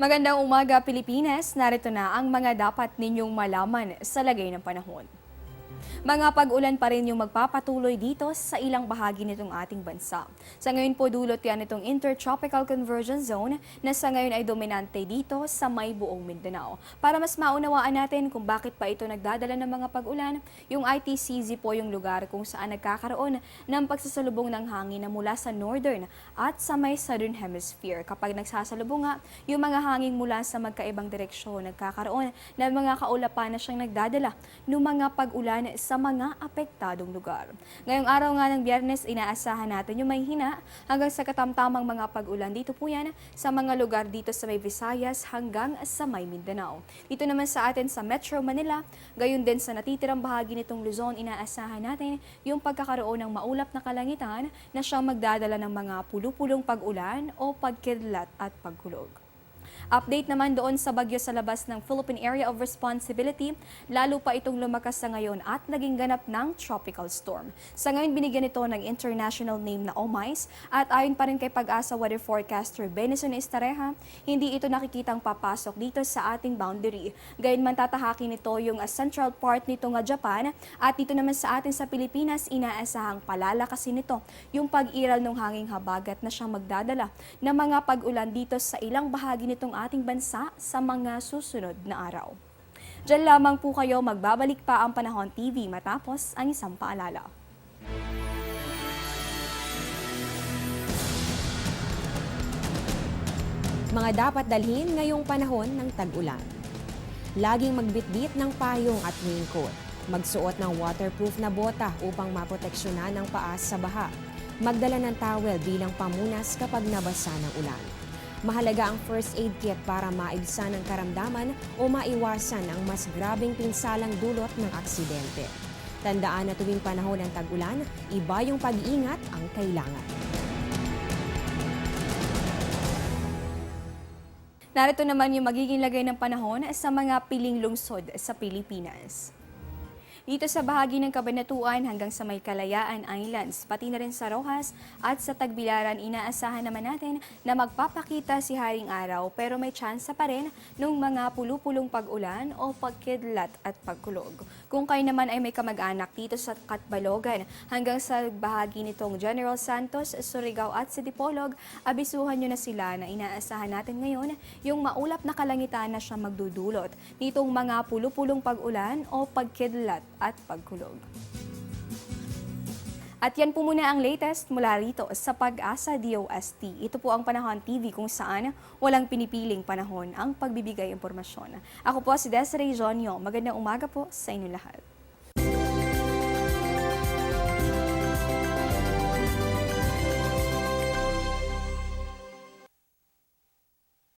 Magandang umaga, Pilipinas. Narito na ang mga dapat ninyong malaman sa lagay ng panahon. Mga pag-ulan pa rin yung magpapatuloy dito sa ilang bahagi nitong ating bansa. Sa ngayon po dulot yan itong Intertropical Convergence Zone na sa ngayon ay dominante dito sa may buong Mindanao. Para mas maunawaan natin kung bakit pa ito nagdadala ng mga pag-ulan, yung ITCZ po yung lugar kung saan nagkakaroon ng pagsasalubong ng hangin na mula sa northern at sa may southern hemisphere. Kapag nagsasalubong nga, yung mga hangin mula sa magkaibang direksyon nagkakaroon ng mga kaulapan na siyang nagdadala ng mga pag-ulan sa mga apektadong lugar. Ngayong araw nga ng Biyernes, inaasahan natin yung may hina hanggang sa katamtamang mga pag-ulan. Dito po yan sa mga lugar dito sa may Visayas hanggang sa may Mindanao. Dito naman sa atin sa Metro Manila, gayon din sa natitirang bahagi nitong Luzon, inaasahan natin yung pagkakaroon ng maulap na kalangitan na siyang magdadala ng mga pulu-pulong pag-ulan o pagkidlat at pagkulog. Update naman doon sa bagyo sa labas ng Philippine Area of Responsibility, lalo pa itong lumakas sa ngayon at naging ganap ng tropical storm. Sa ngayon binigyan ito ng international name na OMICE at ayon pa rin kay Pag-asa weather forecaster Benison Estareja, hindi ito nakikitang papasok dito sa ating boundary. Gayunman tatahakin nito yung central part nito nga Japan at dito naman sa atin sa Pilipinas inaasahang palalakasin nito yung pag-iral ng hanging habagat na siyang magdadala ng mga pag-ulan dito sa ilang bahagi nitong ating bansa sa mga susunod na araw. Diyan lamang po kayo, magbabalik pa ang Panahon TV matapos ang isang paalala. Mga dapat dalhin ngayong panahon ng tag-ulan. Laging magbitbit ng payong at raincoat. Magsuot ng waterproof na bota upang maproteksyonan ang paa sa baha. Magdala ng towel bilang pamunas kapag nabasa ng ulan. Mahalaga ang first aid kit para maibsan ang karamdaman o maiwasan ang mas grabeng pinsalang dulot ng aksidente. Tandaan na tuwing panahon ng tag-ulan, iba yung pag-iingat ang kailangan. Narito naman yung magiging lagay ng panahon sa mga piling lungsod sa Pilipinas. Dito sa bahagi ng Cabanatuan hanggang sa may Kalayaan Islands, pati na rin sa Rojas at sa Tagbilaran, inaasahan naman natin na magpapakita si Haring Araw pero may tsansa pa rin ng mga pulu-pulong pag-ulan o pagkidlat at pagkulog. Kung kayo naman ay may kamag-anak dito sa Catbalogan hanggang sa bahagi nitong General Santos, Surigao at Sidipolog, abisuhan nyo na sila na inaasahan natin ngayon yung maulap na kalangitan na siya magdudulot nitong mga pulu-pulong pag-ulan o pagkidlat at pagkulog. At yan po muna ang latest mula rito sa Pag-asa DOST. Ito po ang Panahon TV kung saan walang pinipiling panahon ang pagbibigay impormasyon. Ako po si Desiree Jonio. Magandang umaga po sa inyo lahat.